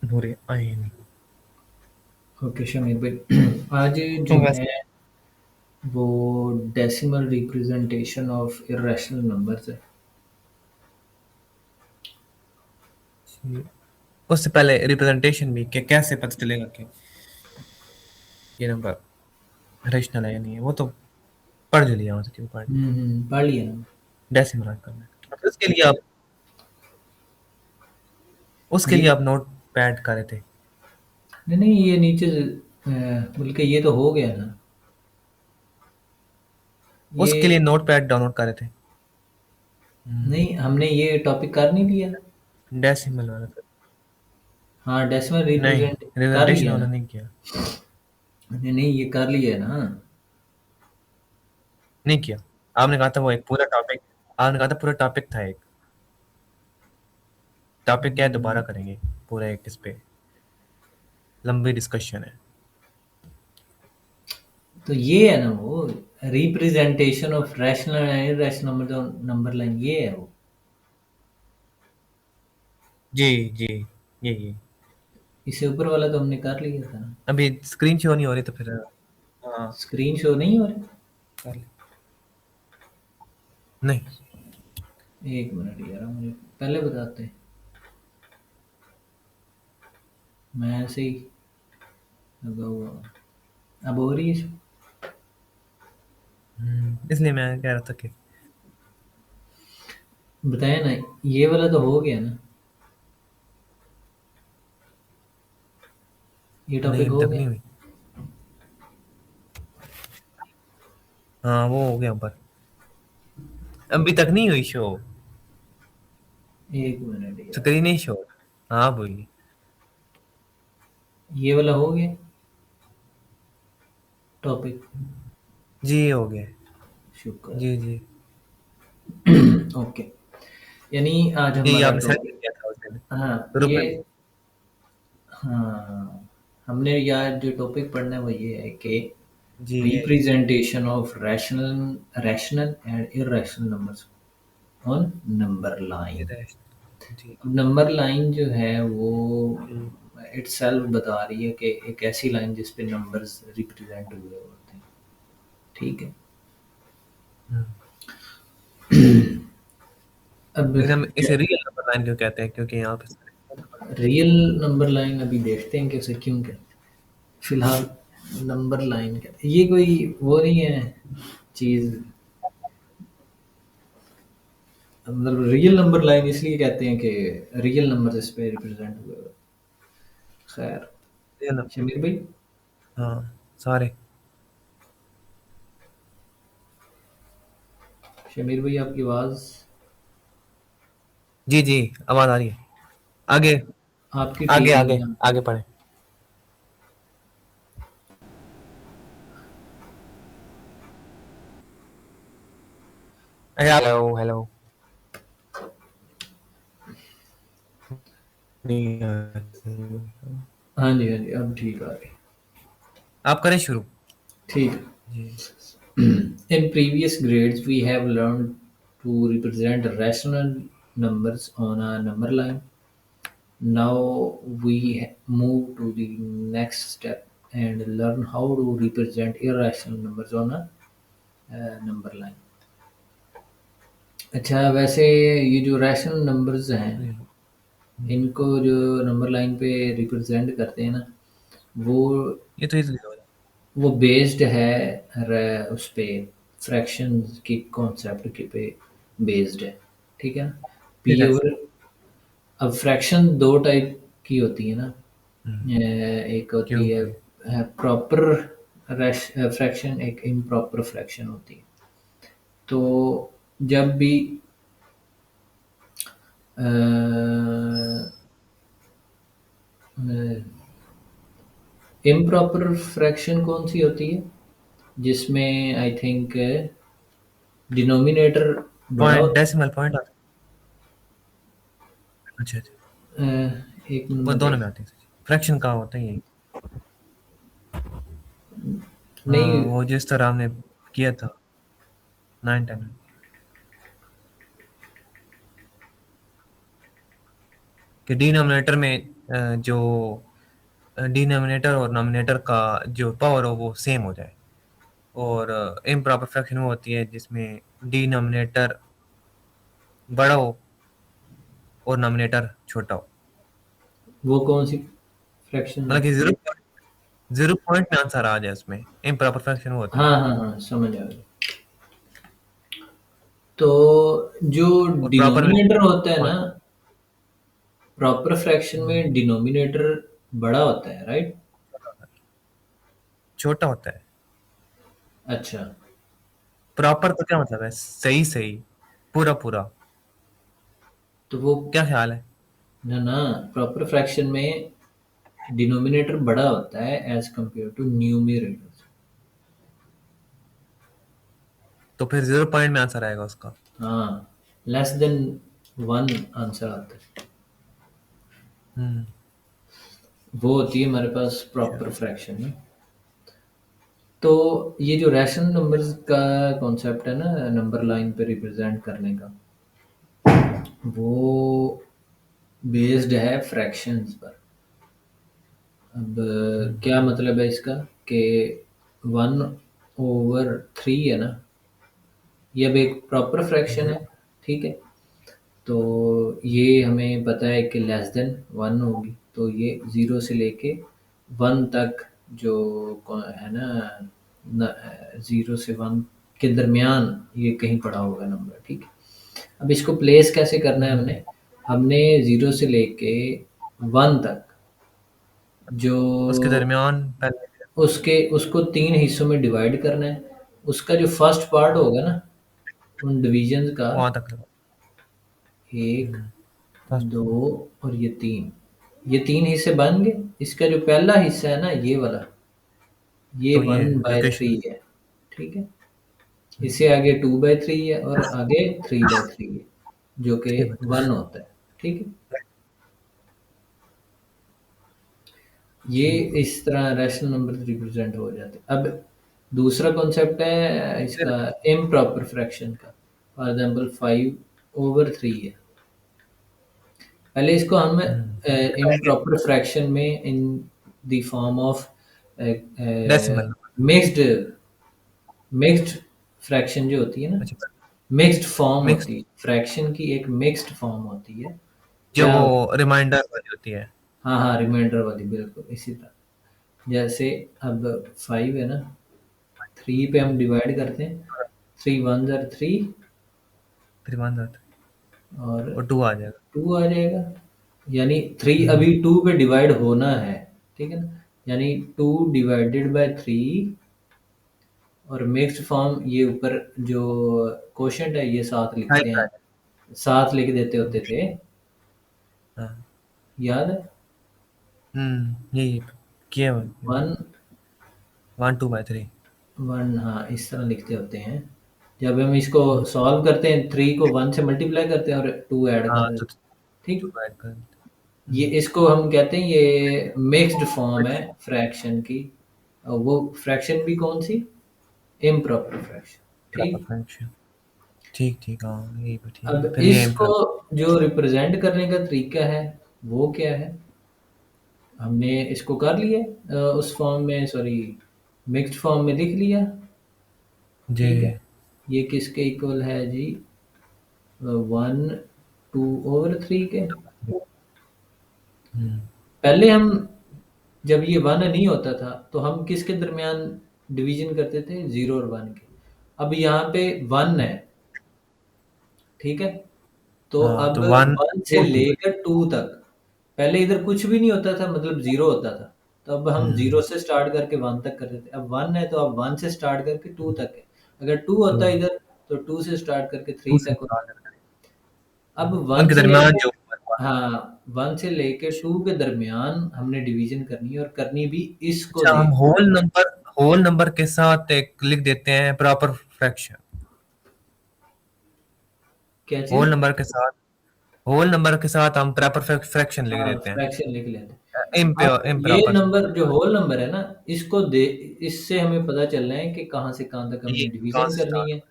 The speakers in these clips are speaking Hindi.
नूरे आइन। ओके शमीर भाई, आज तो जो है वैसे वो decimal representation of irrational numbers है। उससे पहले रिप्रेजेंटेशन भी कि कैसे पता चलेगा कि ये नंबर रेशनल है या नहीं है, वो तो पढ़ लिया मतलब क्यों पढ़ लिया। पढ़ लिया ना। डेसिमल करना है तो उसके लिए ये आप नोट पैड कर रहे थे। नहीं नहीं, ये नीचे बल्कि ये तो हो गया ना ये। उसके लिए नोट पैड डाउनलोड कर रहे थे। नहीं, हमने ये टॉपिक कर नहीं लिया। डेसिमल वाला तो हाँ, डेसिमल नहीं, रिप्रेजेंट कर रिप्रेजेंटेशन लिया वाला ना। नहीं किया। नहीं नहीं, ये कर लिया ना। नहीं किया। आपने कहा था वो एक पूरा टॉपिक, आपने कहा था पूरा टॉपिक था एक टॉपिक, क्या है दोबारा हम्म, करेंगे पूरा एक इस पे लंबी डिस्कशन है। तो ये है ना वो representation of rational and irrational number, जो नंबर लाइन ये है वो। जी जी, ये इससे ऊपर वाला तो हमने कर लिया था ना। अभी स्क्रीन शो नहीं हो रही तो फिर हाँ स्क्रीन शो नहीं हो रही। कर ले। नहीं। एक मिनट यार, मुझे पहले बताते। मैं ऐसे ही लगा हुआ। अब हो रही है। इसलिए मैं कह रहा था कि बताया ना, ये वाला तो हो गया ना। ये नहीं टॉपिक अभी हो तक गया। नहीं हुई। हाँ वो हो गया ऊपर, अभी तक नहीं हुई शो। एक मिनट यार, स्क्रीन नहीं शो। हाँ बोलिए। ये वाला हो गया टॉपिक। जी हो गया। शुक्र जी जी। है। ओके, यानी आज जी हमारा आपने सेंड टॉपिक। किया था उस दिन हाँ ग्रुप ये, में। हाँ हमने यार जो टॉपिक पढ़ना है वो ये है कि जी ये representation of rational and irrational numbers on number ये लाइन। जी अब नंबर लाइन जो है वो जी। इटसेल्फ बता रही है कि एक ऐसी लाइन जिस पे नंबर्स रिप्रेजेंट हुए होते हैं। ठीक है। हम्म। अब लेकिन हम इसे रियल नंबर लाइन क्यों कहते हैं, क्योंकि यहाँ पे रियल नंबर लाइन अभी देखते हैं कि उसे क्यों कहते हैं। फिलहाल नंबर लाइन कहते हैं, ये कोई वो नहीं है चीज़। मतलब रियल नंबर लाइन इसलिए कहते हैं कि रियल नंबर इस पे रिप्रेजेंट हुए हुए। खैर, रियल नंबर। शमीर भाई, हाँ सारे। शमीर भाई आपकी आवाज़, जी जी, आवाज आ रही है। आगे आपकी आगे ठीक आगे नहीं आ आगे पढ़े। Hello hello. नहीं हाँ जी हाँ जी, अब ठीक आ रही। आप करें शुरू। ठीक है। जी In previous grades, we have learned to represent rational numbers on a number line. Now we move to the next step and learn how to represent irrational numbers on a number line. अच्छा, वैसे ये जो रैशनल नंबर्स हैं, इनको जो नंबर लाइन पे रिप्रेजेंट करते हैं ना, वो ये तो इजीली हो जाए। वो बेस्ड है उस पे फ्रैक्शंस की कॉन्सेप्ट के पे बेस्ड है। ठीक है ना। ये पी कैसे? ओवर। अब फ्रैक्शन दो टाइप की होती है ना। हम्म, एक होती क्यों है भाई? प्रॉपर फ्रैक्शन, एक इम्प्रॉपर फ्रैक्शन होती है। तो जब भी इम्प्रॉपर फ्रैक्शन कौन सी होती है, जिसमें आई थिंक डिनोमिनेटर बड़ा पॉइंट, होता डेसिमल पॉइंट आता है। अच्छा अच्छा। है। एक मिनट वो में दोनों देख। में आते हैं। फ्रैक्शन कहाँ होता है ये? हाँ नहीं, वो जिस तरह हमने किया था 9 10 में, कि डिनोमिनेटर में जो डिनोमिनेटर और नोमिनेटर का जो पावर हो वो सेम हो जाए। और इम्प्रॉपर फ्रैक्शन वो होती है जिसमें डिनोमिनेटर बड़ा हो और नोमिनेटर छोटा हो। वो कौन सी फ्रैक्शन मतलब कि होती है? जीरो पॉइंट में आंसर आ जाए, उसमें इम्प्रॉपर फ्रैक्शन वो होती हाँ है। हाँ हाँ, समझ आ गया। तो जो और प्रॉपर में डिनोमिनेटर होता है ना, प्रॉपर फ्रैक्शन में डिनोमिनेटर बड़ा होता है, राइट? छोटा होता है। अच्छा। प्रॉपर तो क्या मतलब है, सही सही, पूरा पूरा। तो वो, क्या ख्याल है? ना ना, प्रॉपर फ्रैक्शन में डिनोमिनेटर बड़ा होता है एज कंपेयर टू न्यूमरेटर। तो फिर जीरो पॉइंट में आंसर आएगा उसका। हाँ, लेस देन वन आंसर आता है। हम्म। वो होती है हमारे पास अच्छा। प्रॉपर फ्रैक्शन में। तो ये जो रैशनल नंबर्स का कॉन्सेप्ट है ना, नंबर लाइन पे रिप्रेजेंट करने का, वो बेस्ड है फ्रैक्शंस पर। अब हम्म। क्या मतलब है इसका, कि 1/3 है ना, ये अब एक प्रॉपर फ्रैक्शन है, ठीक है। तो ये हमें पता है कि लेस देन वन होगी, तो ये ज़ीरो से लेके वन तक जो है ना, ज़ीरो से वन के दरमियान ये कहीं पड़ा होगा नंबर, ठीक है। अब इसको प्लेस कैसे करना है, हमने हमने ज़ीरो से लेके वन तक जो उसके दरमियान पहले उसके उसको तीन हिस्सों में डिवाइड करना है। उसका जो फर्स्ट पार्ट होगा ना, उन डिविजन्स का, वहां तक लगा। एक, फर्स्ट। दो और ये तीन, ये तीन हिस्से बन गए। इसका जो पहला हिस्सा है ना, ये वाला, ये तो ये 1/3 लोकेशन है, ठीक है। इससे आगे 2/3 है और आगे 3/3 है, जो कि 1 होता है, ठीक है। ये इस तरह रैशनल नंबर रिप्रेजेंट हो जाते हैं। अब दूसरा कॉन्सेप्ट है इसका इम्प्रॉपर फ्रैक्शन का। फॉर एग्जांपल 5/3 है। पहले इसको हम इम्प्रॉपर फ्रैक्शन में इन the form of decimal. Mixed mixed fraction जो होती है ना, अच्छा। मिक्स्ड फॉर्म मिक्स, होती है फ्रैक्शन की, एक मिक्स्ड फॉर्म होती है। जो क्या? वो रिमाइंडर वाली होती है। हाँ हाँ, रिमाइंडर वाली, बिल्कुल इसी तरह। जैसे अब 5 है ना, 3 पे हम डिवाइड करते हैं, 3 1 3 रिमाइंडर। और और टू आ जाएगा। 2 आ जाएगा। यानी 3 हम्म। अभी 2 पे डिवाइड होना है, ठीक है ना। यानी 2/3, और मिक्स्ड फॉर्म ये ऊपर जो क्वोशंट है ये साथ लिखते राइट हैं, राइट। साथ लिख देते होते थे, हाँ। याद है? यही किया। वन 1/2/3। वन, हाँ, इस तरह लिखते होते हैं। जब हम इसको सॉल्व करते हैं, 3 को 1 से मल्टीप्लाई करते हैं और 2 ऐड कर हाँ तो देते हैं, ठीक। टू ऐड कर। ये इसको हम कहते हैं, ये मिक्स्ड फॉर्म है फ्रैक्शन की। और वो फ्रैक्शन भी कौन सी? इम्प्रॉपर फ्रैक्शन, प्रॉपर ठीक। फंक्शन। ठीक ठीक, हाँ यही भी ठीक अब है, फिर ये इसको इम्प्रॉपर। जो रिप्रेजेंट करने का तरीका है, वो क्या है? हमने इसको कर लिया, उस फॉर्म में, सॉरी, मिक्स्ड फॉर्म में लिख लिया, जी। ठीक है। ये किसके इक्वल है जी? 1/2/3 के। हम्म। पहले हम, जब ये वन नहीं होता था, तो हम किसके दरमियान डिवीजन करते थे? जीरो और वन के। अब यहाँ पे वन है, ठीक है। तो हाँ अब तो वन वन से और टू। लेकर टू तक, पहले इधर कुछ भी नहीं होता था, मतलब जीरो होता था। तो अब हम जीरो हम्म। से स्टार्ट करके वन तक करते थे। अब वन है तो अब वन से स्टार्ट करके टू तक है। अगर टू तो होता इधर, तो टू से स्टार्ट करके टू थ्री से तक होता। स्टार्ट करते अब हैं। वन उनके से दरमियान लेकर, जो हाँ, वन से लेके टू के दरमियान हमने डिवीजन करनी है, और करनी भी इसको अच्छा, हम देख। होल नंबर के साथ एक लिख देते हैं प्रॉपर फ्रैक्शन। क्या होल चीज? नंबर के साथ होल नंबर के साथ हम प्रॉपर फ्रैक्शन लिख हाँ, देते हैं। फ्रैक्शन लिख लेते हैं। अब ये इम्प्रॉपर। नंबर जो होल नंबर है ना, इसको दे, इससे हमें पता चल रहा है कि कहाँ से कहाँ तक ये हमने कहाँ डिवीजन से करनी स्टार्ट?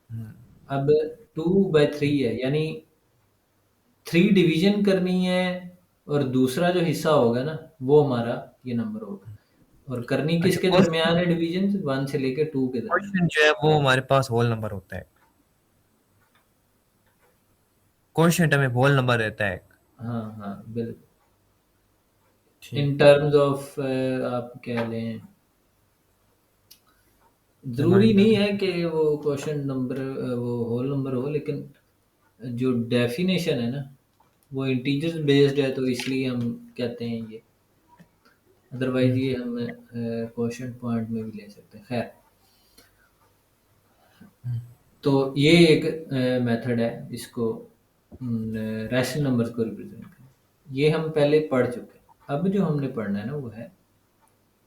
है। अब 2/3 है, यानी 3 डिवीजन करनी है, और दूसरा जो हिस्सा होगा ना, वो हमारा ये नंबर होगा। और करनी अच्छा, किसके दरमियान है डिवीजन? 1 से लेके 2 के दरमियान। क्वेश्चन जो है वो हमारे पास होल नंबर होता है। क्वेश्चन में होल नंबर रहता है। हाँ, हाँ, बिल्कुल। इन ठीक है। टर्म्स ऑफ आप कह लें, ज़रूरी रिमाइंडर। नहीं है कि वो क्वेश्चन नंबर वो होल नंबर हो, लेकिन जो डेफ़िनेशन है ना, वो इंटीजर्स बेस्ड है, तो इसलिए हम कहते हैं ये। अदरवाइज़ ये हम क्वोशिएंट पॉइंट में भी ले सकते हैं। ख़ैर, तो ये एक मेथड है इसको रैशनल नंबर्स को रिप्रेज़ेंट करने। ये हम पहले पढ़ चुके हैं। अब जो हमने पढ़ना है ना, वो है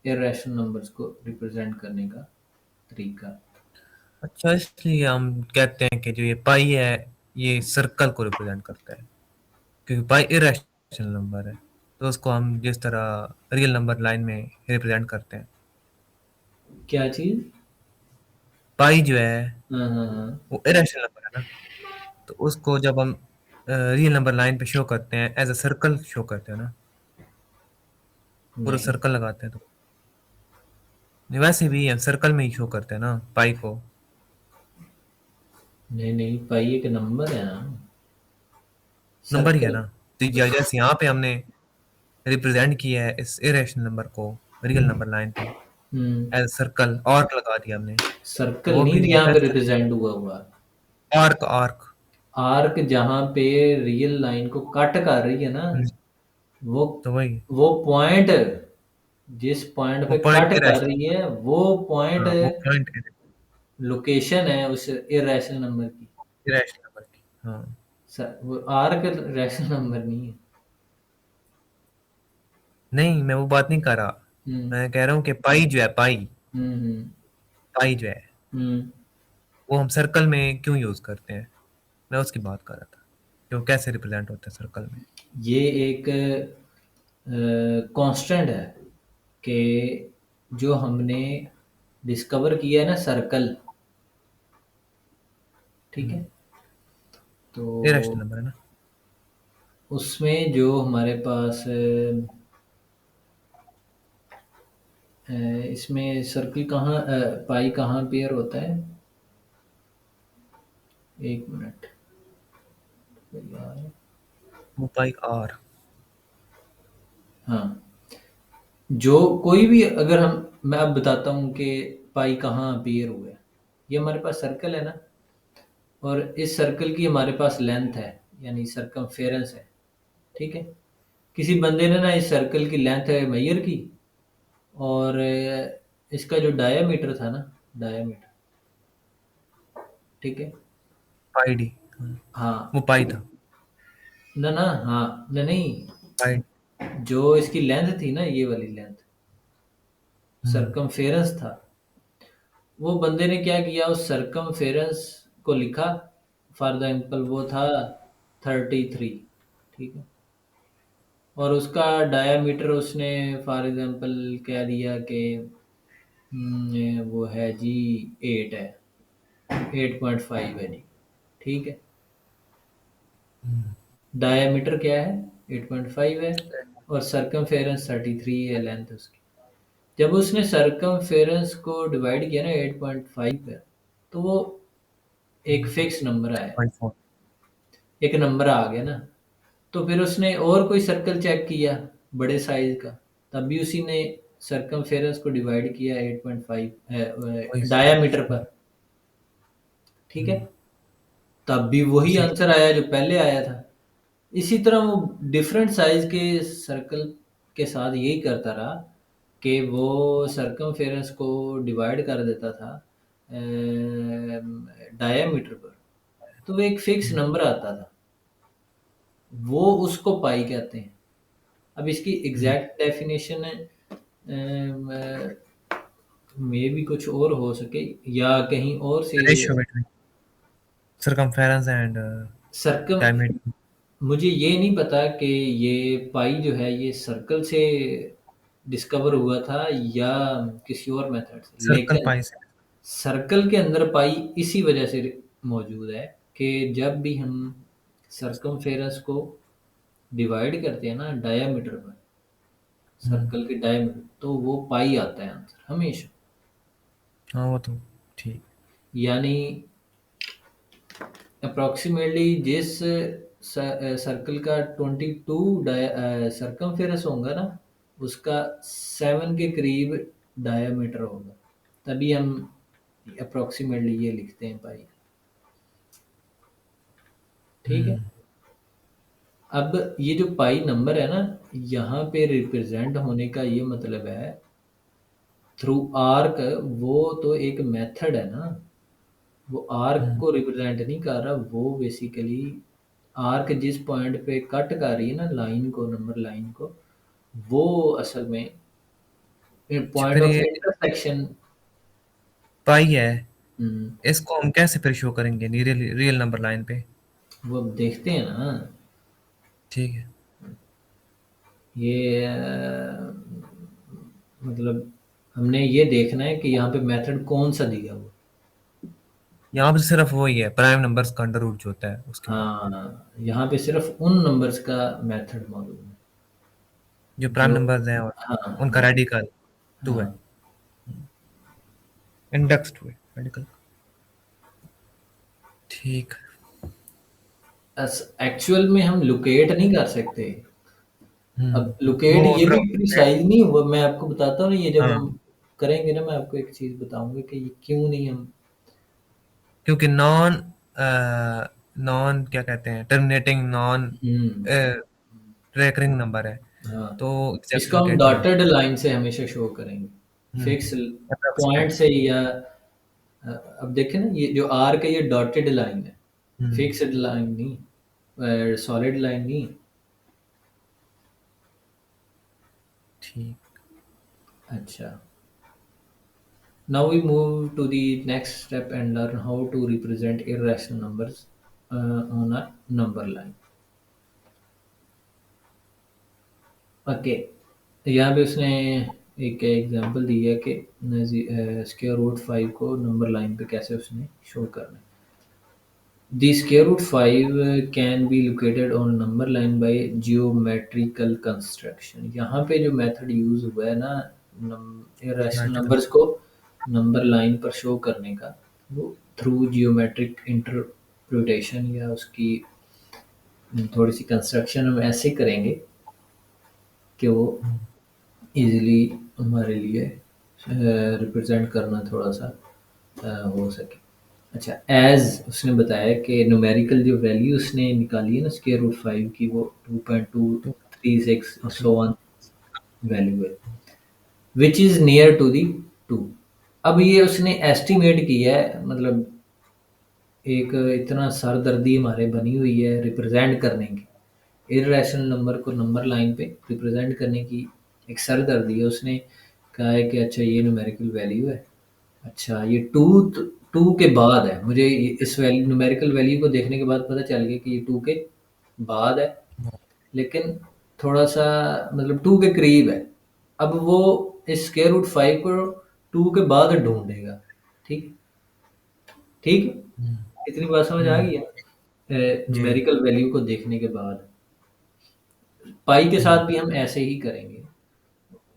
इर्रेशनल नंबर्स को रिप्रेज़ेंट करने का तरीका। अच्छा, इसलिए हम कहते हैं कि जो ये पाई है ये सर्कल को रिप्रेजेंट करता है, क्योंकि पाई इरेशनल नंबर है। तो उसको हम जिस तरह रियल नंबर लाइन में रिप्रेजेंट करते हैं। क्या चीज़? पाई जो है हाँ, हाँ, हाँ। वो इरेशनल नंबर है ना, तो उसको जब हम रियल नंबर लाइन पे शो करते हैं एज अ सर्कल शो करते हैं ना, पूरा नहीं, सर्कल लगाते हैं तो वैसे भी हम सर्कल में ही शो करते हैं ना पाई को। नहीं, नहीं, पाई एक नंबर है ना, नंबर ही है सर्कल। ना। तो जैसे यहाँ पे हमने रिप्रेजेंट किया है इस इरेशनल नंबर को रियल नंबर लाइन पे हुँ, एज सर्कल, आर्क लगा दिया हमने। तो सर्कल वो नहीं फिर ये यहाँ पे वैसे रिप्रेज़ेंट हुआ हुआ। Arc arc. आर्क जहाँ पे रियल लाइन को कट कर रही है ना, वो तो वही वो पॉइंट जिस पॉइंट वो पे पॉइंट कट कर इरेशनल। रही है, वो पॉइंट हाँ, वो पॉइंट लोकेशन है उस इरेशनल नंबर की। इरेशनल नंबर की। हाँ। वो आर्क रैशनल नंबर नहीं है। नहीं, मैं वो बात नहीं कर रहा। हुँ, मैं कह रहा हूँ कि पाई जो है, पाई हुँ, हुँ, पाई जो है हुँ। वो हम सर्कल में क्यों यूज करते हैं। मैं उसकी बात कर रहा था कि वो कैसे रिप्रेजेंट होता है सर्कल में। ये एक कांस्टेंट है कि जो हमने डिस्कवर किया है ना, सर्कल, ठीक है? तो इरेशनल नंबर है ना। उसमें जो हमारे पास इसमें सर्कल कहाँ पाई कहाँ पेयर होता है? 1 मिनट यार। वो पाई आर। हाँ, जो कोई भी अगर मैं अब बताता हूँ कि पाई कहाँ पेयर हुआ है। ये हमारे पास सर्कल है ना, और इस सर्कल की हमारे पास लेंथ है, यानी सरकमफेरेंस है, ठीक है? किसी बंदे ने ना इस सर्कल की लेंथ मेजर की, और इसका जो डायामीटर था ना, डायामीटर, ठीक है? पाई डी। हाँ, हाँ, वो पाई था। ना, ना, हाँ, नहीं, पाई। जो इसकी लेंथ थी ना, ये वाली लेंथ, हम्म। सरकमफेरेंस था। वो बंदे ने क्या किया, उस सरकमफेरेंस को लिखा। फॉर एग्जाम्पल वो था 33, ठीक है? और उसका डायामीटर उसने फॉर एग्जाम्पल कह दिया कि वो है जी 8 है, 8.5 है जी, ठीक है? डायामीटर क्या है? 8.5 है, और सरकमफेरेंस 33 है लेंथ उसकी। जब उसने सरकमफेरेंस को डिवाइड किया ना 8.5 पे, तो वो एक फिक्स नंबर आया, 6.4। एक नंबर आ गया ना। तो फिर उसने और कोई सर्कल चेक किया बड़े साइज का, तब भी उसी ने सरकमफेरेंस को डिवाइड किया 8.5 वही। डायामीटर पर, ठीक है? हम्म, तब भी वही ठीक। आंसर आया जो पहले आया था। इसी तरह वो डिफरेंट साइज के सर्कल के साथ यही करता रहा कि वो सरकमफेरेंस को डिवाइड कर देता था डायामीटर पर, तो वो एक फिक्स नंबर आता था। वो उसको पाई कहते हैं। अब इसकी एग्जैक्ट डेफिनेशन में भी कुछ और हो सके, या कहीं और से ratio between circumference and circum diameter. मुझे ये नहीं पता कि ये पाई जो है ये सर्कल से डिस्कवर हुआ था या किसी और मेथड से, सर्कल लेकिन पाई से। सर्कल के अंदर पाई इसी वजह से मौजूद है कि जब भी हम सरकमफेरेंस को डिवाइड करते हैं ना डायामीटर में, हम्म। सर्कल के डायमीटर, तो वो पाई आता है आंसर हमेशा। हाँ वो तो ठीक। यानी अप्रोक्सीमेटली जिस सर्कल का 22 सरकमफेरेंस होगा ना, उसका 7 के करीब डायामीटर होगा, तभी हम अप्रोक्सीमेटली ये लिखते हैं पाई। ठीक है। हम्म। अब ये जो पाई नंबर है ना, यहाँ पे रिप्रेजेंट होने का ये मतलब है थ्रू आर्क। वो तो एक मेथड है ना, वो आर्क हम्म। को रिप्रेजेंट नहीं कर रहा, वो बेसिकली आर्क जिस पॉइंट पे कट कर रही है ना लाइन को, नंबर लाइन को, वो असल में अच्छा, पॉइंट फिर ऑफ ये इंटरसेक्शन। पाई है, इसको हम कैसे फिर शो करेंगे रियल रियल नंबर लाइन पे? वो अब देखते हैं ना। ठीक है। ये मतलब हमने ये देखना है कि यहाँ पे मेथड कौन सा दिया हुआ। यहाँ पे सिर्फ वही है, प्राइम नंबर्स का अंडर रूट जो होता है उसके बाद, हाँ, यहाँ पे सिर्फ उन नंबर्स का मेथड मालूम है जो प्राइम जो। नंबर्स हैं और हाँ उनका हाँ रेडिकल टू है, हाँ। इंडेक्स टू है रेडिकल। ठीक। एक्चुअल में हम लोकेट नहीं कर सकते। अब लोकेट वो ये भी ड्रॉ। प्रिसाइज नहीं हुआ, मैं आपको बताता हूँ ना, ये जब हाँ, हम करेंगे ना, मैं आपको एक चीज़ बताऊंगा कि ये क्यों नहीं हम। क्योंकि नॉन नॉन क्या कहते हैं, टर्मिनेटिंग नॉन हम्म। रेकरिंग नंबर है, हाँ, तो एग्जैक्ट इसको हम लोकेट नहीं हो। डॉटेड लाइन से हमेशा शो करेंगे, फिक्स पॉइंट अप्रोक्सीमेट। से, या अब देखें ना, ये जो आर्क है ये डॉटेड लाइन है, फिक्स्ड लाइन नहीं, सॉलिड लाइन नहीं। ठीक। अच्छा, now we move to the next step and learn how to represent irrational numbers on a number line. Okay, यहाँ पे उसने एक एग्जांपल दी है कि स्क्वायर रूट 5 को नंबर लाइन पे कैसे उसने शो करना है। The square root 5 can be located on number line by geometrical construction। यहाँ पे जो मेथड यूज हुआ है ना इरेशनल मैट्रिकल। नंबर्स को नंबर लाइन पर शो करने का, वो थ्रू जियोमेट्रिक इंटरप्रिटेशन, या उसकी थोड़ी सी कंस्ट्रक्शन हम ऐसे करेंगे कि वो इजीली हमारे लिए रिप्रेजेंट करना थोड़ा सा हो सके। अच्छा, एज उसने बताया कि न्यूमेरिकल जो वैल्यू उसने निकाली है ना स्क्वायर रूट 5 की, वो two. 2.236 okay. So on value है, which is near to the 2। अब ये उसने एस्टिमेट किया है, मतलब एक इतना सरदर्दी हमारे बनी हुई है रिप्रेजेंट करने की, इर्रेशनल नंबर को नंबर लाइन पे रिप्रेजेंट करने की एक सरदर्दी है। उसने कहा है कि अच्छा ये न्यूमेरिकल वैल्यू है, अच्छा ये टू के बाद है, मुझे इस वैल्यू न्यूमेरिकल वैल्यू को देखने के बाद पता चल गया कि ये टू के बाद है, लेकिन थोड़ा सा मतलब टू के करीब है। अब वो इस स्क्वायर रूट 5 को टू के बाद ढूंढेगा। ठीक, ठीक, इतनी बात समझ आ गई हम्म। है जी। न्यूमेरिकल वैल्यू को देखने के बाद। पाई के हम्म। साथ भी हम ऐसे ही करेंगे,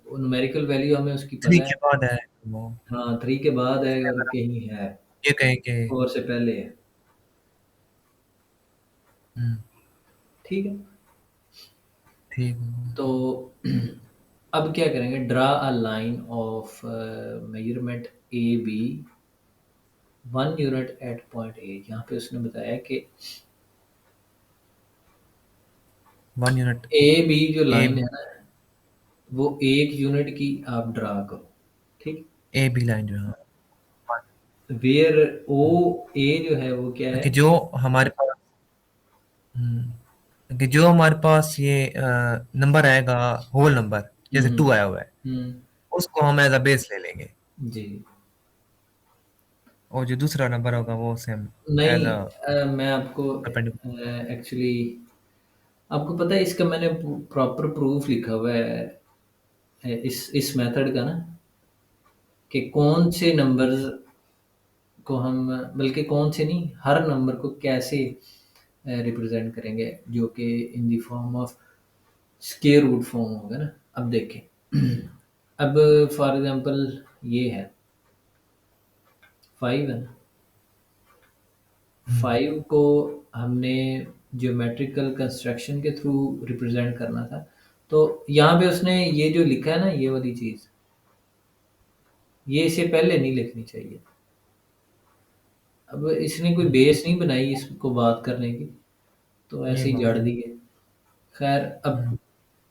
वो न्यूमेरिकल वैल्यू हमें उसकी थ्री पता है। के बाद है वो, हाँ, 3 के बाद है और कहीं है, ये कहें कि 4 से पहले है। हम्म, ठीक है। ठीक। तो अब क्या करेंगे, draw a line of measurement A B 1 unit at point A. यहाँ पे उसने बताया कि 1 यूनिट ए बी जो ए लाइन है ना, वो 1 यूनिट की आप ड्रा करो। ठीक, ए बी लाइन जो है, वेयर ओ ए जो है वो क्या है। कि जो हमारे पास, कि जो हमारे पास ये नंबर आएगा, होल नंबर जैसे हम्म 2 आया हुआ है, हम्म, उसको हम एज अ बेस ले लेंगे, जी और जो दूसरा नंबर होगा वो सेम एज नहीं, अ मैं आपको परपेंडिकुलर। एक्चुअली आपको पता है इसका मैंने प्रॉपर प्रूफ लिखा हुआ है इस मेथड का ना, कि कौन से नंबर्स को हम, बल्कि कौन से नहीं, हर नंबर को कैसे रिप्रेजेंट करेंगे, जो कि in the form of square root form होगा ना। अब देखें, अब फॉर एग्जांपल ये है 5 है ना, हम्म, 5 को हमने ज्योमेट्रिकल कंस्ट्रक्शन के थ्रू रिप्रेजेंट करना था। तो यहाँ पे उसने ये जो लिखा है ना, ये वाली चीज़, ये इसे पहले नहीं लिखनी चाहिए। अब इसने कोई बेस नहीं बनाई इसको बात करने की, तो ये ऐसे ही बात जड़ है। दी है। खैर,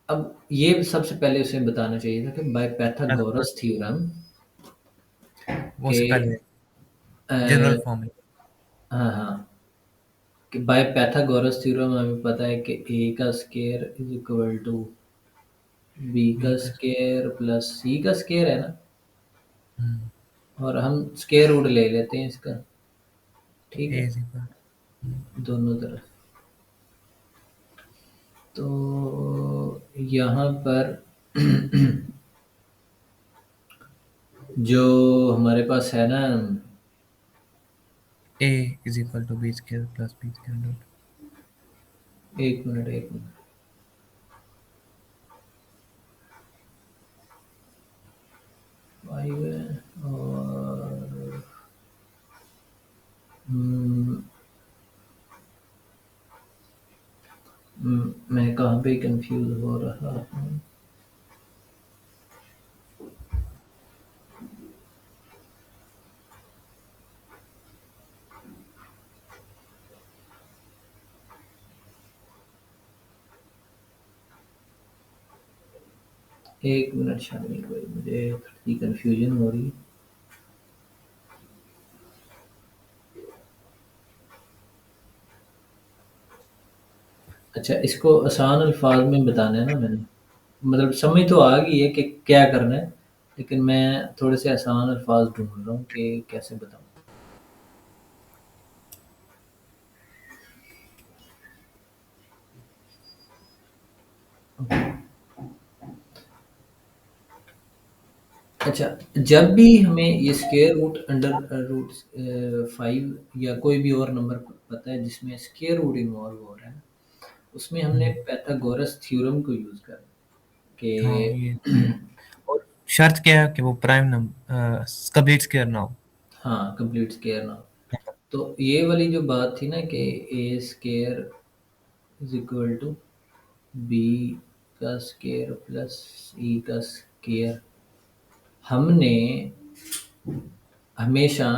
अब ये सबसे पहले उसे बताना चाहिए था कि बाय Method पैथागोरस थ्योरम वो के से पहले अ, जनरल फॉर्म है। हाँ हाँ, कि बाय पैथागोरस थ्योरम हमें पता है कि ए का square is equal to B B का का स्क्वायर प्लस सी का स्क्वायर है ना। हम्म, और हम स्क्वायर रूट ले लेते हैं इसका, ठीक ए है, इज इक्वल दोनों तरफ। तो यहाँ पर जो हमारे पास है ना, A is equal to B square plus B square dot. एक मिनट एक मिनट, 5 है और हम्म, मैं कहाँ पे कंफ्यूज हो रहा हूँ। एक मिनट शामिल भाई, मुझे थोड़ी कंफ्यूजन हो रही है। अच्छा, इसको आसान अल्फाज में बताना है ना मैंने, मतलब समझ तो आ गई है कि क्या करना है, लेकिन मैं थोड़े से आसान अल्फाज ढूंढ रहा हूँ कि कैसे बताऊँ। अच्छा, जब भी हमें ये स्क्वायर रूट अंडर रूट 5 या कोई भी और नंबर पता है जिसमें स्क्वायर रूट इन्वॉल्व हो रहा है, उसमें हमने पैथागोरस थ्योरम को यूज़ करना हाँ ये कि और शर्त क्या है कि वो प्राइम नंबर कंप्लीट स्क्वायर ना हो। हाँ, कंप्लीट स्क्वायर ना हो। तो ये वाली जो बात थी ना कि A square is equal to B का स्क्वायर प्लस सी का स्क्वायर, हमने हमेशा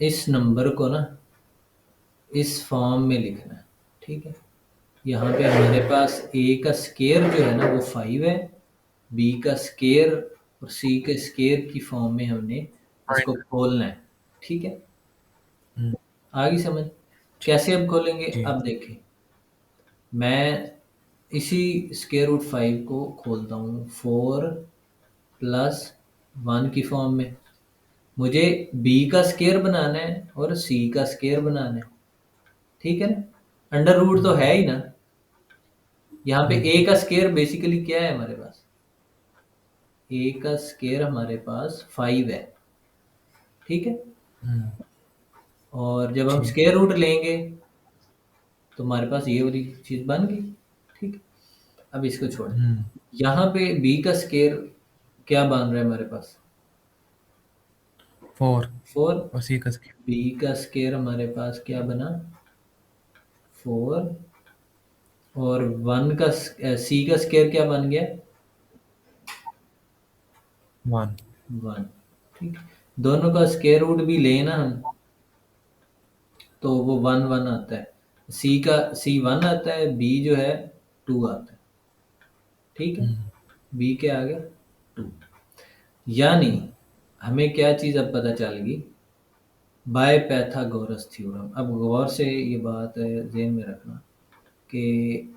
इस नंबर को ना इस फॉर्म में लिखना है, ठीक है। यहाँ पे हमारे पास ए का स्क्वायर जो है ना वो 5 है, बी का स्क्वायर और सी के स्क्वायर की फॉर्म में हमने इसको खोलना है, ठीक है। हम्म, आगे समझ, कैसे अब खोलेंगे, जी। अब देखें, मैं इसी स्क्वायर रूट 5 को खोलता हूँ 4 प्लस 1 की फॉर्म में। मुझे बी का स्क्वायर बनाना है और सी का स्क्वायर बनाना है, ठीक है ना। अंडर रूट तो हम्म, है ही ना। यहाँ पे हम्म, ए का स्क्वायर बेसिकली क्या है हमारे पास, ए का स्क्वायर हमारे पास 5 है, ठीक है। हम्म, और जब हम ठीक। स्क्वायर रूट लेंगे तो हमारे पास ये वाली चीज़ बन गई, ठीक है। अब इसको छोड़ें, हम्म, यहाँ पे बी का स्क्वायर क्या बन रहा है हमारे पास, 4 4। और सी का स्क्वायर बी का स्क्वायर हमारे पास क्या बना, 4। और 1 का सी का स्क्वायर क्या बन गया, 1। 1, ठीक है। दोनों का स्क्वायर रूट भी लें ना हम, तो वो 1 1 आता है। सी 1 आता है, बी जो है 2 आता है, ठीक है। बी क्या आ गया, 2। यानी हमें क्या चीज़ अब पता चल गई, बाय पैथागोरस थ्योरम। अब गौर से ये बात ज़हन में रखना कि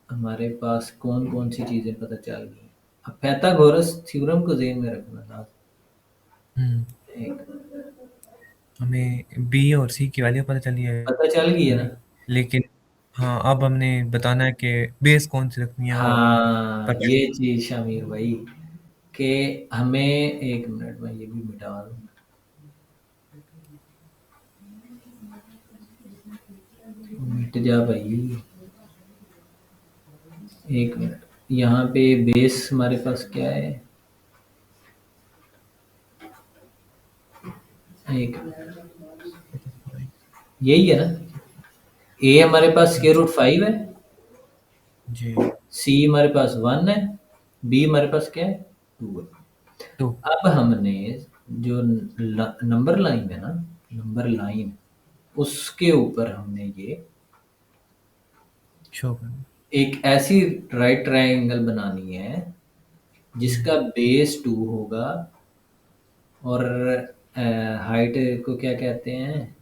हमारे पास कौन कौन सी चीज़ें पता चल गई। अब पैथागोरस थ्योरम को ज़हन में रखना था हम्म, एक, हमें बी और सी की वैल्यू पता चली है। पता चल गई है ना। लेकिन हाँ अब हमने बताना है कि बेस कौन सी रखनी है वो हाँ, पता ये नहीं। चीज़ शामिर भाई, कि हमें, एक मिनट में ये भी मिटा दूँ। मिट जा भाई। एक मिनट, यहाँ पे बेस हमारे पास क्या है? एक, यही है ना? ए हमारे पास स्क्वायर रूट 5 है, जी। सी हमारे पास 1 है, बी हमारे पास क्या है? 2 है। टू। अब हमने जो नंबर लाइन है ना, नंबर लाइन, उसके ऊपर हमने ये शो करना। एक ऐसी राइट ट्रायंगल बनानी है हम्म। जिसका बेस 2 होगा, और हाइट को क्या कहते हैं?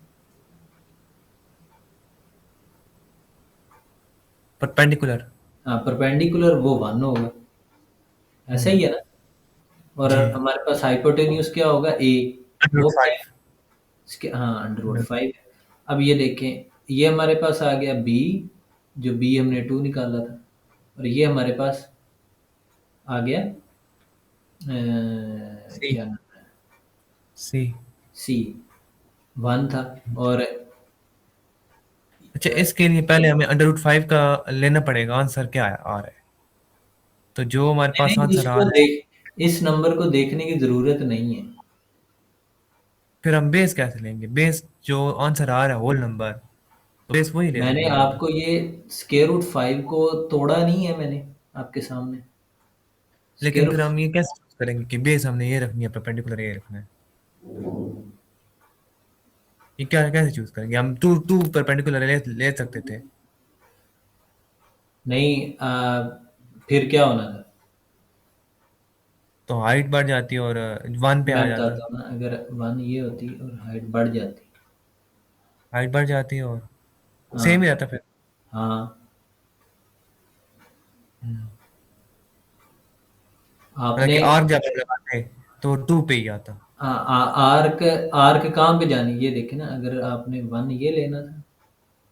परपेंडिकुलर। हाँ, परपेंडिकुलर वो 1 होगा। ऐसा ही है ना? और जी। हमारे पास हाइपोटेन्यूज क्या होगा? ए। अंडर वो क्या है? फाइव। इसके, हाँ, अंडर रूट 5। अब ये देखें, ये हमारे पास आ गया बी, जो बी हमने 2 निकाला था, और ये हमारे पास आ गया सी। क्या नाम है? सी। सी 1 था। और अच्छा, इसके लिए पहले हमें अंडर रूट 5 का लेना पड़ेगा, आंसर क्या आ रहा है। तो जो हमारे पास नहीं, आंसर आ इसको रहा है, देख, इस नंबर को देखने की जरूरत नहीं है। फिर हम बेस कैसे लेंगे? बेस जो आंसर आ रहा है होल नंबर, तो बेस वही ले मैंने लेंगे हम तो। आपको ये स्क्वायर रूट 5 को तोड़ा नहीं है मैंने आपके सामने। लेकिन स्क्वायर फिर रूट, हम ये कैसे choose करेंगे कि बेस हमने ये रखनी है, परपेंडिकुलर ये रखना है? ये क्या कैसे चूज करेंगे? हम टू टू परपेंडिकुलर ले सकते थे। नहीं, फिर क्या होना था? तो हाइट बढ़ जाती और 1 पे मैं आ जाता। बताता हूँ ना, अगर 1 ये होती और हाइट बढ़ जाती। हाइट बढ़ जाती और सेम ही हाँ, रहता फिर। हाँ। हम्म। आपने हालांकि आर्क जब हम लगाते तो 2 पे ही आता। आर्क, आर्क कहाँ पे जानी, ये देखे ना, अगर आपने 1 ये लेना था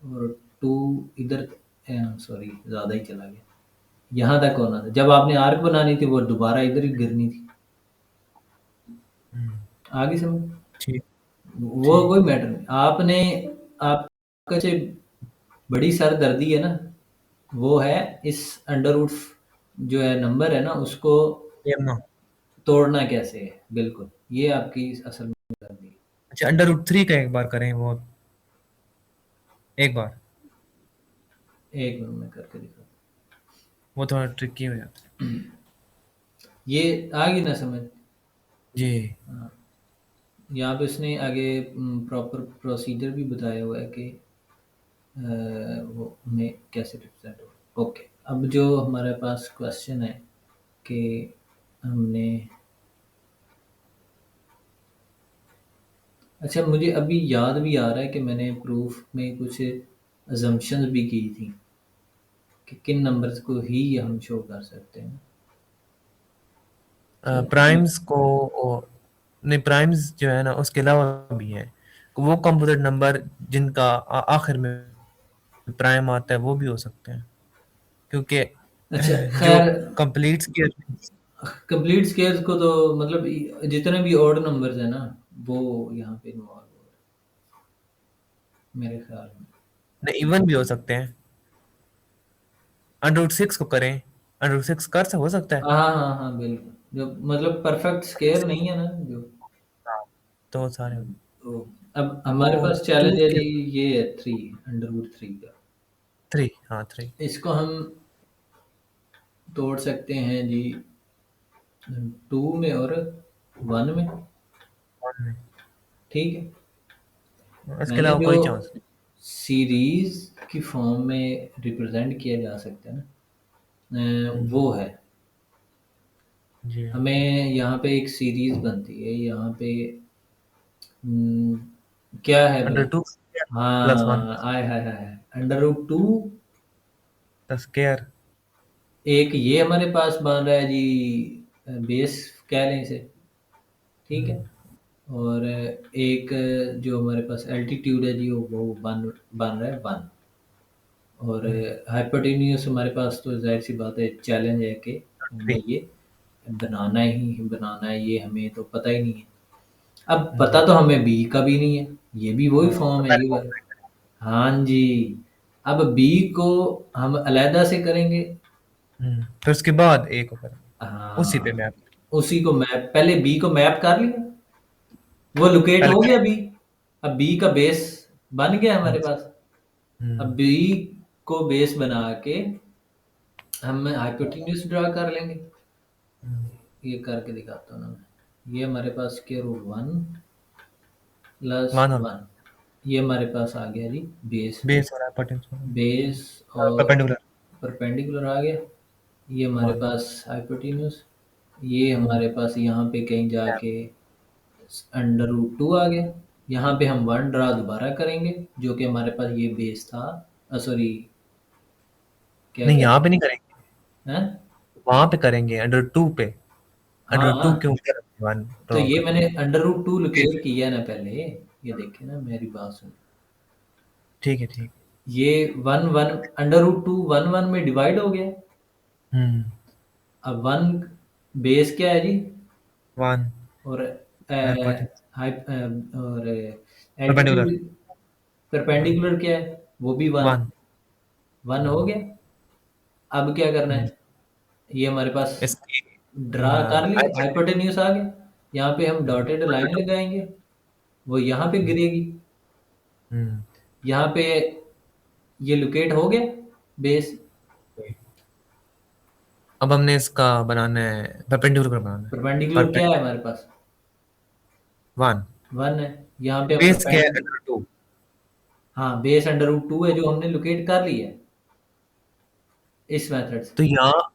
और 2 इधर, सॉरी ज़्यादा ही चला गया, यहाँ तक होना था। जब आपने आर्क बनानी थी वो दोबारा इधर ही गिरनी थी। हम्म। आगे समझ? ठीक। वो ठीक। कोई मैटर नहीं। आपने, आपका जो बड़ी सर दर्दी है ना, वो है इस अंडर रूट जो है नंबर है ना, उसको ये अपना। तोड़ना कैसे है। बिल्कुल, ये आपकी असल में दर्दी है। अच्छा, अंडर रूट 3 का एक बार करें वो, एक बार। एक मिनट में करके दिखा। वो थोड़ा ट्रिकी हो जाता है। ये आ गई ना समझ? जी। हाँ, यहाँ पे इसने आगे प्रॉपर प्रोसीजर भी बताया हुआ है कि वो हमें कैसे रिप्रेजेंट हो। ओके, अब जो हमारे पास क्वेश्चन है कि हमने, अच्छा मुझे अभी याद भी आ रहा है कि मैंने प्रूफ में कुछ अजम्पशंस भी की थी कि किन नंबर्स को ही हम शो कर सकते हैं। तो मैं, प्राइम्स को नहीं, प्राइम्स जो है ना उसके अलावा भी हैं। वो कंपोजिट नंबर जिनका आखिर में प्राइम आता है वो भी हो सकते हैं, क्योंकि अच्छा जो खैर, कंप्लीट किया। कंप्लीट स्केयर्स को तो मतलब जितने भी ऑड नंबर्स है ना, वो यहाँ पे इन्वॉल्व हो रहे हैं मेरे ख्याल में। नहीं, इवन भी हो सकते हैं। अंडर रूट 6 को करें, अंडर रूट 6 कर से हो सकता है। हाँ, हाँ, हाँ, हाँ, बिल्कुल। जो मतलब परफेक्ट स्केयर नहीं है ना जो, हाँ, तो सारे तो अब वो हमारे पास टू चैलेंज है के जी, ये है 3, अंडर रूट 3 का। 3। हाँ, 3। इसको हम तोड़ सकते हैं जी 2 में और 1 में। ठीक है। इसके मैंने अलावा जो कोई चांस सीरीज की फॉर्म में रिप्रेजेंट किया जा सकता है ना, नहीं। वो है, जी। हमें यहाँ पे एक सीरीज बनती है यहाँ पे। हम्म, क्या है अंडर भला? टू प्लस वन हाँ, आय हाय हाय, अंडर रूट 2। The square. एक ये हमारे पास बन रहा है जी, बेस कह लें इसे। ठीक है। और एक जो हमारे पास एल्टीट्यूड है जी, वो बन बन रहा है 1। और हाइपोटेन्यूज हमारे पास तो जाहिर सी बात है, चैलेंज है कि हमें 3। ये बनाना है, ये हमें तो पता ही नहीं है। अब जी। पता तो हमें बी का भी नहीं है, ये भी वही हाँ, तो फॉर्म है पहले ये वो वाला। हाँ जी, अब बी को हम अलहदा से करेंगे। फिर उसके बाद ए को करेंगे, उसी पे हाँ, मैप। उसी को मैप, पहले बी को मैप कर लिया, वो लोकेट पहले हो गया करेंगे। बी। अब बी का बेस बन गया हमारे पास। अब हम्म, बी को बेस बना के हम हाइपोटेन्यूज ड्रा कर लेंगे। ये करके दिखाता हूँ ना मैं। ये हमारे पास के रूट वन प्लस वन और वन, ये हमारे पास आ गया जी बेस। बेस और हाइपोटेन्यूज बेस और परपेंडिकुलर परपेंडिकुलर आ गया। ये हमारे वन। पास हाइपोटेन्यूज, ये हमारे पास यहाँ पे कहीं जाके अंडर रूट टू आ गया। यहाँ पे हम वन ड्रा दोबारा करेंगे, जो कि हमारे पास ये बेस था। सॉरी, क्या नहीं, यहाँ कहते पे नहीं करेंगे, हैं? वहां पे करेंगे अंडर टू पे। अंडर टू के हाँ, ऊपर वन तो ड्रॉ ये मैंने करेंगे। Under root two Base। Locate किया ना पहले। ये देखे ना, मेरी बात सुन। ठीक है, ठीक। ये one one, under root two one one में डिवाइड हो गया। हम्म। अब वन बेस क्या है जी? वन और हाइपोटेन्यूज और परपेंडिकुलर एल्टीट्यूड परपेंडिकुलर क्या है? वो भी वन। वन। वन हो गया। अब क्या करना है? ये हमारे पास इसकी ड्रा कर लिया, हाइपोटेन्यूज। हाइपोटेन्यूज आ गया। यहाँ पे हम डॉटेड लाइन लगाएंगे, वो यहाँ पे गिरेगी। हम्म। यहाँ पे ये लोकेट हो गया बेस। अब हमने इसका बनाना है, परपेंडिकुलर बनाना है। परपेंडिकुलर क्या है परपेंडिकुलर हमारे पास? वन। वन है। यहाँ पे हम बेस क्या है, परपेंडिकुलर, अंडर टू। हाँ बेस अंडर रूट टू है जो हमने लोकेट कर लिया है इस मेथड से। तो यहाँ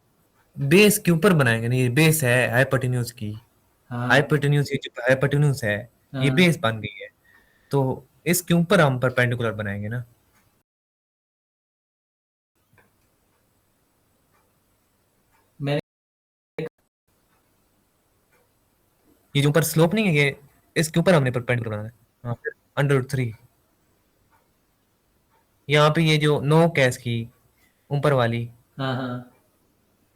बेस के ऊपर बनाएंगे, नहीं, ये बेस है हाइपोटेन्यूज की। हाँ हाइपोटेन्यूज, ये जो हाइपोटेन्यूज है, ये हाँ। बेस बन गई है। तो इसके ऊपर हम परपेंडिकुलर बनाएंगे ना। मैंने, ये जो ऊपर स्लोप नहीं है, ये इसके ऊपर हमने परपेंडिकुलर बनाना है। हाँ, फिर अंडर रूट थ्री। यहाँ पे ये जो नोक है इसकी ऊपर वाली, हाँ हाँ।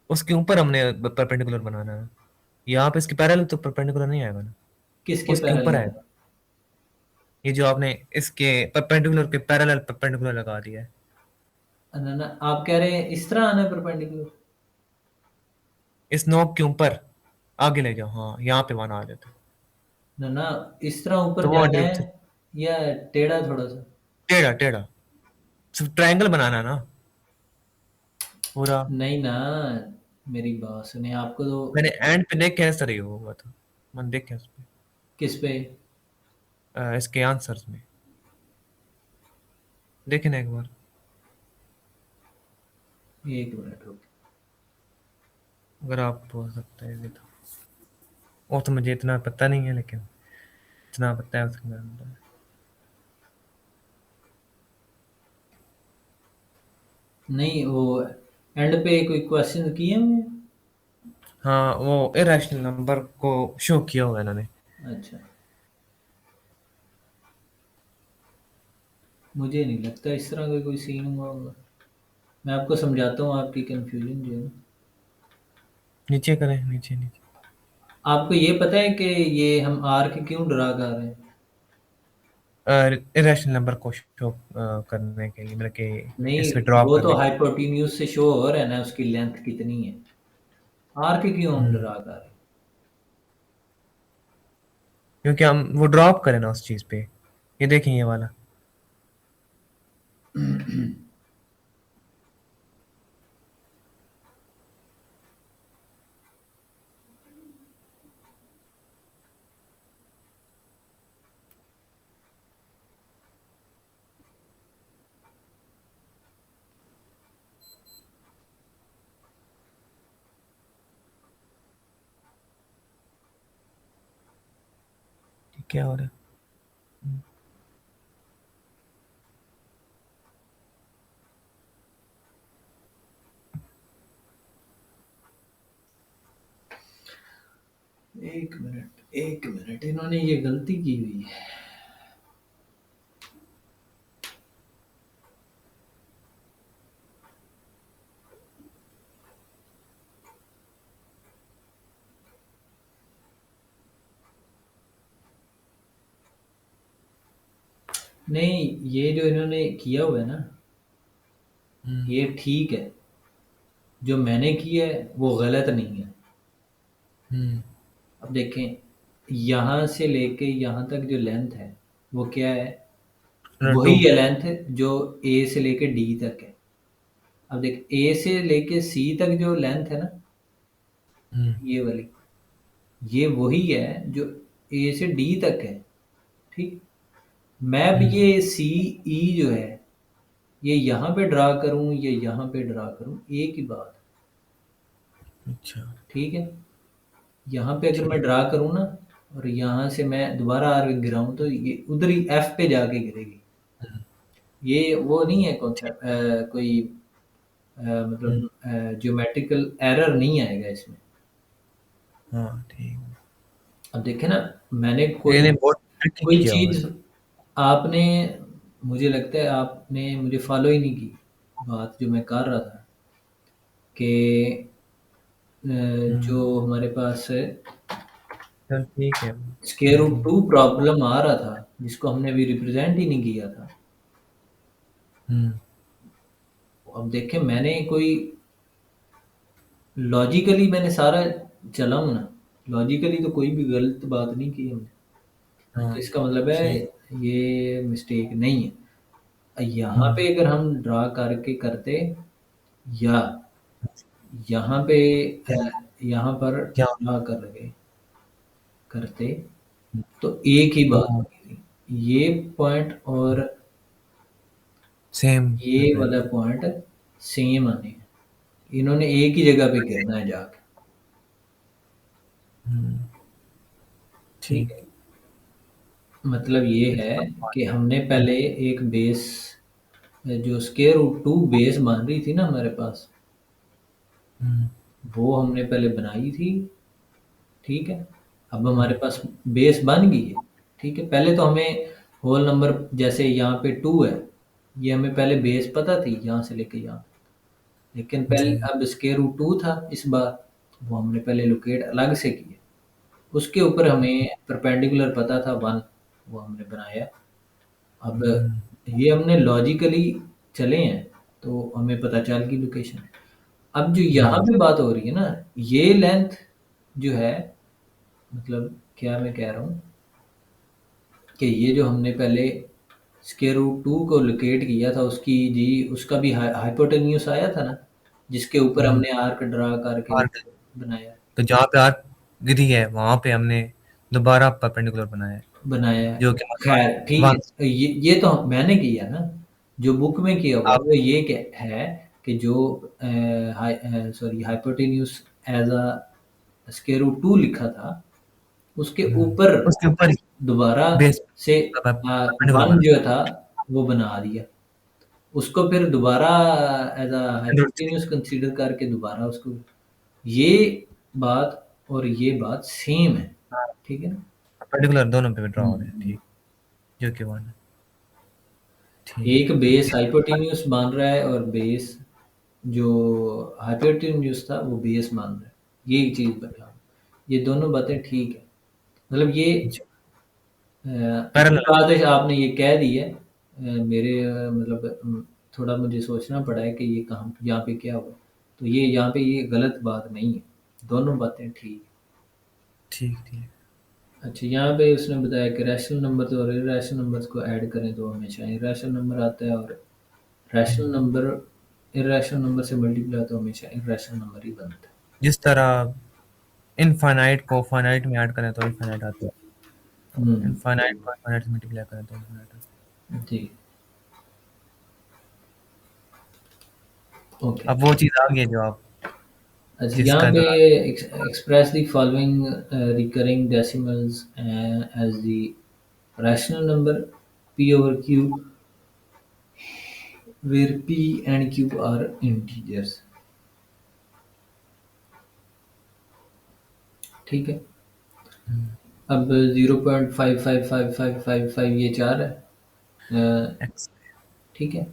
उसके ऊपर हमने परपेंडिकुलर बनाना है। यहाँ पे इसके पैरेलल तो परपेंडिकुलर नहीं आएगा ना, किसके उसके ऊपर पैरेलल? आएगा। ये जो आपने इसके परपेंडिकुलर के पैरेलल परपेंडिकुलर लगा दिया है। ना ना, आप कह रहे हैं इस तरह आना है परपेंडिकुलर? इस नोक के ऊपर आगे ले जाओ, हाँ, यहाँ पे वन आ जाता है। ना ना, इस तरह ऊपर तो वो जाना अंडर है या टेढ़ा थोड़ा सा? टेढ़ा टेढ़ा, सिर्फ ट्रायंगल बनाना है ना पूरा। नहीं ना, मेरी बात सुने, आपको तो। मैंने एंड पे देख कैसे रही होगा तो मैंने देख उस पे, किस पे? इसके आंसर्स में देखे ना एक बार। एक मिनट रुक। अगर आप बोल सकते हैं तो, वो तो मुझे इतना पता नहीं है, लेकिन इतना पता है उसके बारे में। नहीं, वो एंड पे कोई क्वेश्चन किए हुए हैं? हाँ, वो इरेशनल नंबर को शो किया हुआ है इन्होंने। अच्छा, मुझे नहीं लगता इस तरह का कोई सीन हुआ होगा। मैं आपको समझाता हूँ आपकी कंफ्यूजन जो है। नीचे करें, नीचे नीचे। आपको ये पता है कि ये हम आर के क्यों ड्रा कर रहे हैं? इरेशनल नंबर को शो करने के लिए, मतलब कि नहीं, इस पे ड्रॉप वो तो करने के हाइपोटेन्यूज से शो हो रहा है ना उसकी लेंथ कितनी है। आर के क्यों लिए। हम ड्रा कर रहे हैं? क्योंकि हम वो ड्रॉप करें ना उस चीज पे। ये देखें, ये वाला। ये क्या हो रहा है? एक मिनट, इन्होंने ये गलती की हुई है। नहीं, ये जो इन्होंने किया हुआ है ना, हम्म। ये ठीक है, जो मैंने किया है वो गलत नहीं है। हम्म। अब देखें, यहाँ से लेके यहाँ तक जो लेंथ है वो क्या है, वही टू। है लेंथ जो ए से लेके डी तक है। अब देख, ए से लेके सी तक जो लेंथ है ना, हम्म। ये वाली, ये वही है जो ए से डी तक है। ठीक, मैं अब हम्म। ये सी ई जो है, ये यहाँ पे ड्रा करूँ या यहाँ पे ड्रा करूँ, एक ही बात। अच्छा। ठीक है, यहाँ पे अगर मैं ठीक। ड्रा करूँ ना, और यहाँ से मैं दोबारा आर गिराऊँ, तो ये उधर ही एफ पे जाके गिरेगी। हम्म। ये वो नहीं है ठीक। कॉन्सेप्ट, कोई हम्म। मतलब ज्योमेट्रिकल एरर नहीं आएगा इसमें। हाँ ठीक। अब देखें ना, मैंने कोई इन्हें बहुत ट्रिकी कोई किया हुआ है। चीज़ आपने, मुझे लगता है आपने मुझे फॉलो ही नहीं की बात जो मैं कर रहा था, कि हम्म। जो हमारे पास चल ठीक है। स्क्वायर रूट टू प्रॉब्लम आ रहा था, जिसको हमने अभी रिप्रेजेंट ही नहीं किया था। हम्म। अब देखें, मैंने कोई लॉजिकली मैंने सारा चला हूँ ना, लॉजिकली तो कोई भी गलत बात नहीं की हमने। हाँ तो इसका मतलब है ठीक। ये मिस्टेक नहीं है। यहाँ हम्म। पे अगर हम ड्रा करके करते, या यहाँ पे क्या? यहाँ पर क्या? ड्रा करके करते, तो एक ही बात तो होगी थी। ये पॉइंट और सेम ये वाला रिप्रेजेंट। पॉइंट सेम आने हैं, इन्होंने एक ही जगह पे गिरना है जाके। हम्म। ठीक ठीक। है, मतलब ये है कि हमने पहले एक बेस, जो स्क्वायर रूट टू बेस मान रही थी ना हमारे पास, हम्म। वो हमने पहले बनाई थी। ठीक है, अब हमारे हम्म। पास बेस बन गई है। ठीक है, पहले तो हमें होल नंबर, जैसे यहाँ पे टू है, ये हमें पहले बेस पता थी यहाँ से लेके यहाँ, लेकिन पहले जी। अब स्क्वायर रूट टू था इस बार, वो हमने पहले लोकेट अलग से किया। उसके ऊपर हमें परपेंडिकुलर पता था वन, वो हमने बनाया। अब हम्म। ये हमने लॉजिकली चले हैं, तो हमें पता चल गई लोकेशन। अब जो यहाँ हम्म। पे बात हो रही है ना, ये लेंथ जो है, मतलब क्या मैं कह रहा हूँ, कि ये जो हमने पहले स्क्वायर रूट टू को लोकेट किया था, उसकी जी उसका भी हाइपोटेन्यूस आया था ना, जिसके ऊपर हम्म। हमने आर्क ड्रा करके और बनाया तो जहाँ पे आर्क गिरी है वहां पे हमने दोबारा परपेंडिकुलर बनाया है, बनाया है। जो कि हमारे खैर ठीक वन। है, ये तो मैंने किया ना, जो बुक में किया हुआ है आप। वो ये है कि जो sorry hypotenuse as a square root two लिखा था, उसके ऊपर उसके ऊपर ही दोबारा बेस से परपेंडिकुलर वन बना। जो था वो बना दिया, उसको फिर दोबारा एज अ हाइपोटेन्यूस कंसीडर करके दोबारा उसको, ये बात और ये बात सेम है। ठीक है ना। परपेंडिकुलर दोनों पे ड्रा हो रहे हैं, हम्म। ठीक। जो कि वन है। एक ठीक। बेस हाइपोटेन्यूस मान रहा है, और बेस जो हाइपोटेन्यूस था वो बेस मान रहा है, ये एक चीज़ बता, ये दोनों बातें ठीक है। मतलब ये अच्छी पैरेलल। बात है आपने ये कह दी है। मेरे मतलब थोड़ा मुझे सोचना पड़ा है कि ये कहाँ यहाँ पे क्या हुआ, तो ये यहाँ पे ये गलत बात नहीं है, दोनों बातें ठीक है। ठीक ठीक। अच्छा, यहाँ पे उसने बताया कि रैशनल नंबर और इरेशनल नंबर्स को ऐड करें तो हमेशा इरेशनल नंबर आता है, और रैशनल नंबर इरेशनल नंबर से मल्टीप्लाई तो हमेशा इरेशनल नंबर ही बनता है। जिस तरह इनफाइनाइट को फाइनाइट में ऐड करें तो इनफाइनाइट आता है, हम्म। इनफाइनाइट को इनफाइनाइट से मल्टीप्लाई करें तो इनफाइनाइट आता जी। ओके। है। अब वो चीज़ आ गई है जो आप अच्छा, यहाँ जिसका पे इंतजार। Express the following recurring decimals as the rational number p over q, where p and q are integers। ठीक है, अब 0.555555 ये चार है। अ, एक्स। ठीक है,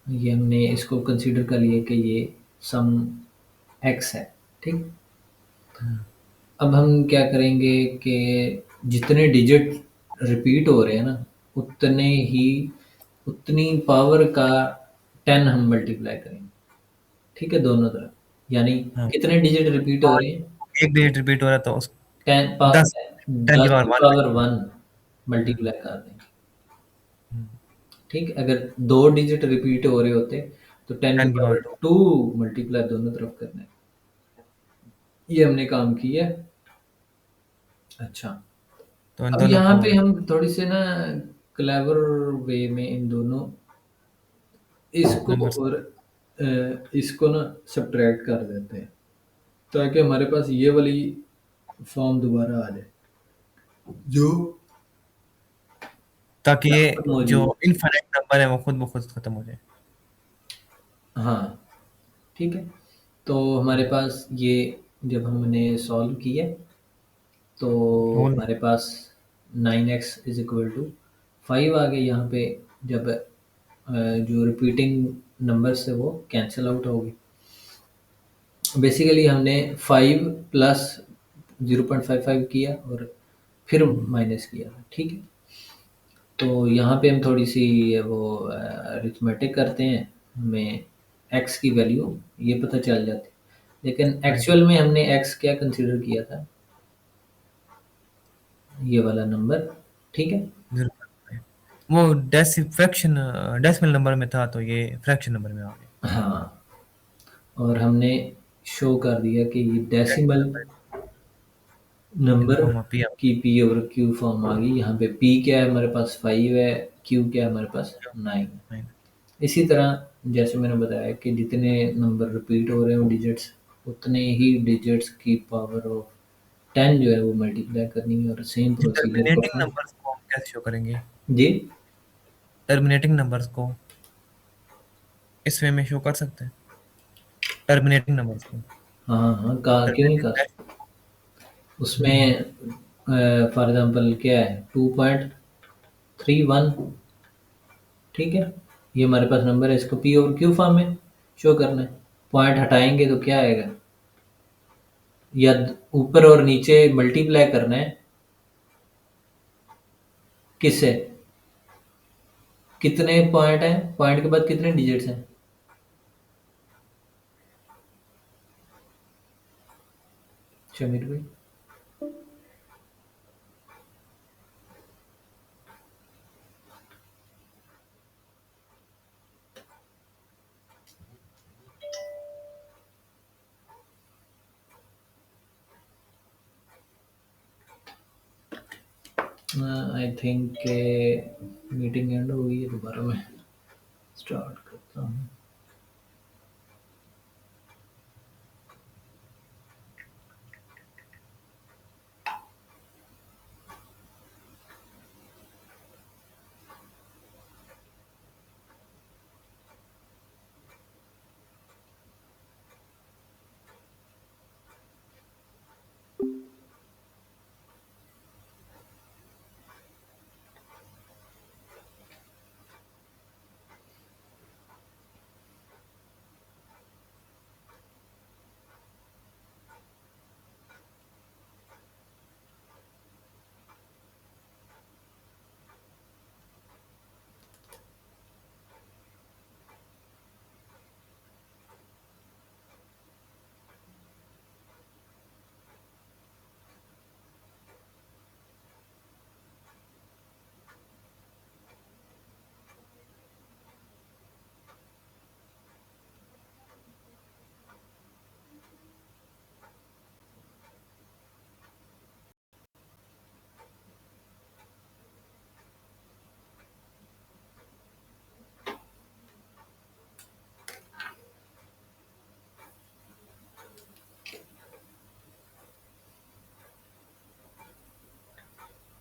ये हमने इसको कंसीडर कर लिया कि ये सम x है। ठीक, अब हम क्या करेंगे कि जितने डिजिट रिपीट हो रहे हैं ना, उतने ही उतनी पावर का 10 हम मल्टीप्लाई करेंगे, ठीक है, दोनों तरफ। यानी हाँ, कितने डिजिट रिपीट हो और रहे हैं? एक डिजिट रिपीट हो रहा है तो उस 10 10 10 की 10 पावर की 1 पावर है। 1 हम्म, मल्टीप्लाई कर देंगे, हम्म, ठीक है। अगर 2 डिजिट रिपीट हो रहे होते तो 10 की 10 की पावर पावर 2। 2 मल्टीप्लाई दोनों तरफ करना है। ये हमने काम किया। अच्छा, तो इन अब दोनों यहाँ को पे हम थोड़ी से ना क्लेवर वे में इन दोनों इसको नंबर्स। और इसको ना सब्ट्रैक्ट कर देते हैं, ताकि हमारे पास ये वाली फॉर्म दोबारा आ जाए जो ताकि ये यहाँ पर जो मौजूद। इनफाइनाइट नंबर है वो खुद ब खुद खत्म हो जाए। हाँ, ठीक है। तो हमारे पास ये जब हमने सॉल्व किया तो होल। हमारे पास 9x इज इक्वल टू 5 आ गए यहाँ पे। जब जो रिपीटिंग नंबर्स है वो कैंसिल आउट हो गए। बेसिकली हमने 5 प्लस 0.55 किया और फिर माइनस किया, ठीक है। तो यहाँ पे हम थोड़ी सी वो अरिथमेटिक करते हैं, हमें x की वैल्यू ये पता चल जाती है, लेकिन राइट। एक्चुअल में हमने x क्या कंसीडर किया था, ये वाला नंबर, ठीक है। 0.5 वो फ्रैक्शन डेसिमल नंबर में था तो ये फ्रैक्शन नंबर में आ गया। हाँ, और हमने शो कर दिया कि ये decimal in number form of P. की पी और क्यू फॉर्म आ गई। यहाँ पे पी क्या है हमारे पास 5 है, क्यू क्या है हमारे पास 9 है। इसी तरह जैसे मैंने बताया कि जितने नंबर रिपीट हो रहे हो डिजिट्स, उतने ही डिजिट्स की पावर ऑफ 10 जो है वो मल्टीप्लाई करनी है, और सेम जी, प्रोसीजर को टर्मिनेटिंग अपना। नंबर्स को हम कैसे शो करेंगे? जी, टर्मिनेटिंग नंबर्स को इस वे में शो कर सकते हैं, टर्मिनेटिंग नंबर्स को। हाँ हाँ हाँ, क्यों नहीं कर टर्मिनेटिंग। सकते। उसमें फॉर एग्जांपल क्या है 2.31, ठीक है। ये हमारे पास नंबर है, इसको पी और क्यू फॉर्म में शो करना है। पॉइंट हटाएंगे तो क्या आएगा, या ऊपर और नीचे मल्टीप्लाई करना है किससे, कितने पॉइंट हैं, पॉइंट के बाद कितने डिजिट्स हैं, शमीर भाई। आई थिंक मीटिंग एंड हो गई है, दोबारा मैं स्टार्ट करता हूँ।